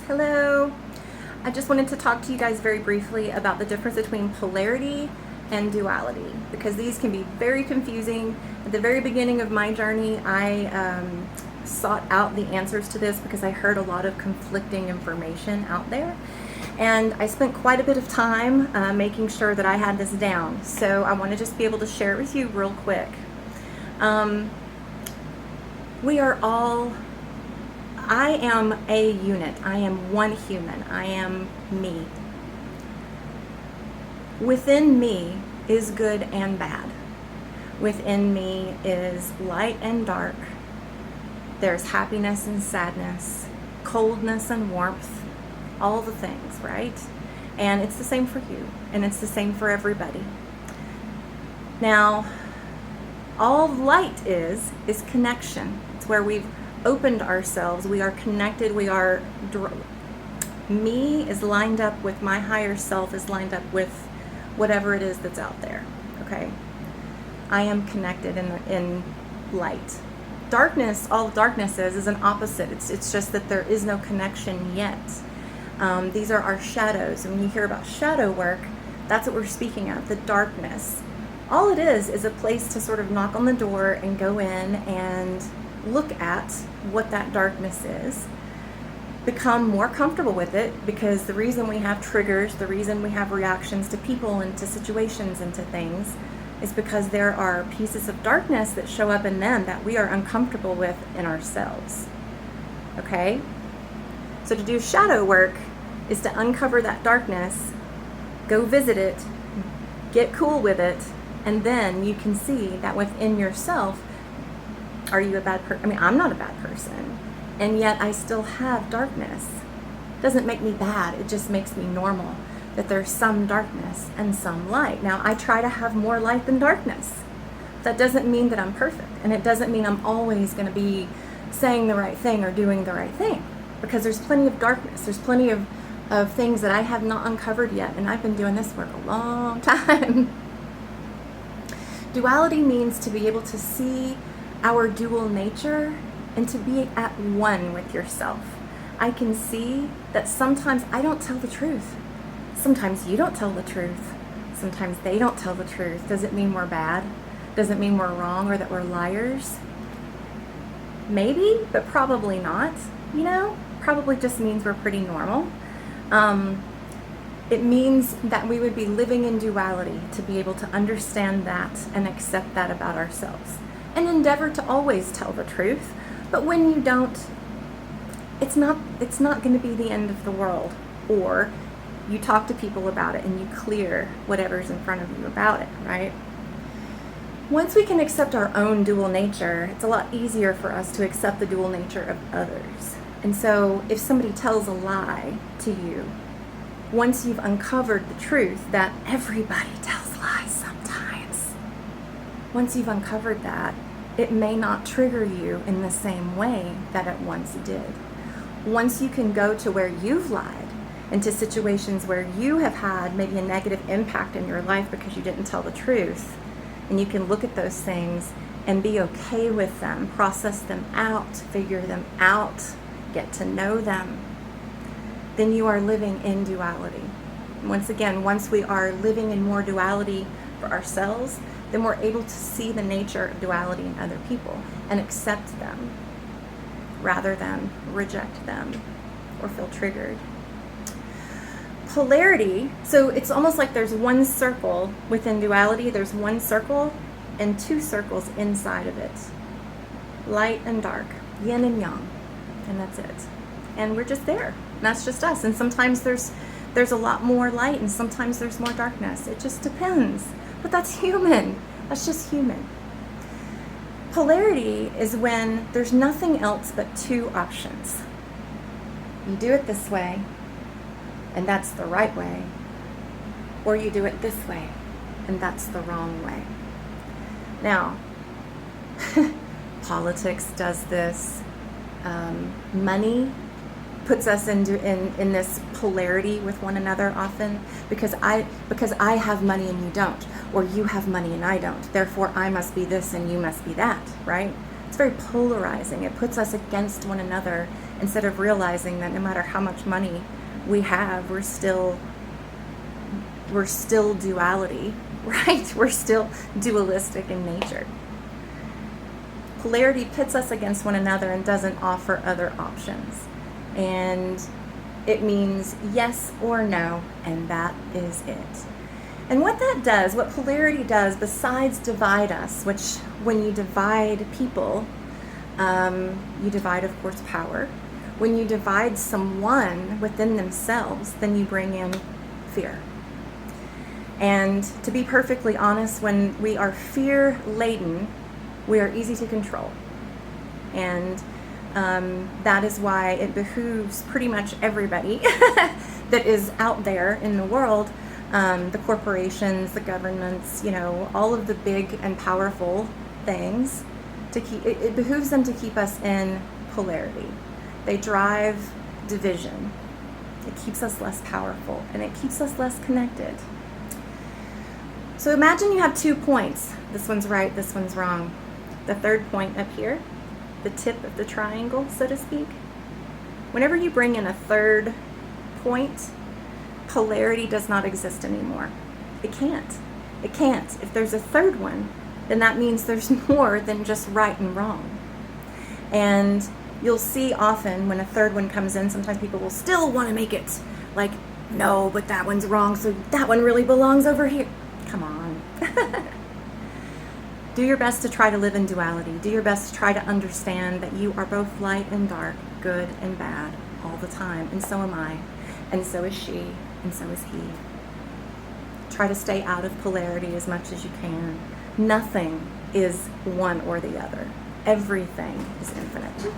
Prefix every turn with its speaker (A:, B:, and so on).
A: Hello. I just wanted to talk to you guys very briefly about the difference between polarity and duality, because these can be very confusing. At the very beginning of my journey, I sought out the answers to this because I heard a lot of conflicting information out there. And I spent quite a bit of time making sure that I had this down. So I want to just be able to share it with you real quick. We are all, I am a unit. I am one human. I am me. Within me is good and bad. Within me is light and dark. There's happiness and sadness, coldness and warmth, all the things, right? And it's the same for you, and it's the same for everybody. Now, all light is connection. It's where we've opened ourselves. We are connected. Me is lined up with my higher self, is lined up with whatever it is that's out there. Okay, I am connected in light. Darkness, all darkness is an opposite. It's just that there is no connection yet. These are our shadows, and when you hear about shadow work, that's what we're speaking of, the darkness. All it is a place to sort of knock on the door and go in and look at what that darkness is, become more comfortable with it, because the reason we have triggers, the reason we have reactions to people and to situations and to things is because there are pieces of darkness that show up in them that we are uncomfortable with in ourselves. Okay? So to do shadow work is to uncover that darkness, go visit it, get cool with it, and then you can see that within yourself, are you a bad person? I mean, I'm not a bad person, and yet I still have darkness. Doesn't make me bad, it just makes me normal, that there's some darkness and some light. Now, I try to have more light than darkness. That doesn't mean that I'm perfect, and it doesn't mean I'm always going to be saying the right thing or doing the right thing, because there's plenty of darkness. There's plenty of things that I have not uncovered yet, and I've been doing this work a long time. Duality means to be able to see our dual nature and to be at one with yourself. I can see that sometimes I don't tell the truth. Sometimes you don't tell the truth. Sometimes they don't tell the truth. Does it mean we're bad? Does it mean we're wrong or that we're liars? Maybe, but probably not. You know, probably just means we're pretty normal. It means that we would be living in duality, to be able to understand that and accept that about ourselves, and endeavor to always tell the truth. But when you don't, it's not going to be the end of the world. Or you talk to people about it and you clear whatever's in front of you about it, right? Once we can accept our own dual nature, it's a lot easier for us to accept the dual nature of others. And so if somebody tells a lie to you, once you've uncovered the truth that everybody tells lies sometimes, once you've uncovered that, it may not trigger you in the same way that it once did. Once you can go to where you've lied, into situations where you have had maybe a negative impact in your life because you didn't tell the truth, and you can look at those things and be okay with them, process them out, figure them out, get to know them, then you are living in duality. Once again, once we are living in more duality for ourselves, then we're able to see the nature of duality in other people and accept them rather than reject them or feel triggered. Polarity, so it's almost like there's one circle within duality. There's one circle and two circles inside of it. Light and dark, yin and yang, and that's it. And we're just there. And that's just us. And sometimes there's a lot more light, and sometimes there's more darkness. It just depends. But that's human. That's just human. Polarity is when there's nothing else but two options. You do it this way, and that's the right way, or you do it this way, and that's the wrong way. Now, politics does this. Money puts us in this polarity with one another often, because I have money and you don't, or you have money and I don't, therefore I must be this and you must be that, right? It's very polarizing. It puts us against one another instead of realizing that no matter how much money we have, we're still duality, right? We're still dualistic in nature. Polarity pits us against one another and doesn't offer other options. And it means yes or no, and that is it. And what that does, what polarity does, besides divide us, which when you divide people, you divide, of course, power. When you divide someone within themselves, then you bring in fear. And to be perfectly honest, when we are fear-laden, we are easy to control. And that is why it behooves pretty much everybody that is out there in the world, the corporations, the governments, all of the big and powerful things, it behooves them to keep us in polarity. They drive division. It keeps us less powerful, and it keeps us less connected. So imagine you have 2 points. This one's right, this one's wrong. The third point up here, the tip of the triangle, so to speak. Whenever you bring in a third point, polarity does not exist anymore. It can't. It can't. If there's a third one, then that means there's more than just right and wrong. And you'll see often when a third one comes in, sometimes people will still want to make it like, no, but that one's wrong, so that one really belongs over here. Come on. Do your best to try to live in duality. Do your best to try to understand that you are both light and dark, good and bad, all the time. And so am I. And so is she. And so is he. Try to stay out of polarity as much as you can. Nothing is one or the other. Everything is infinite.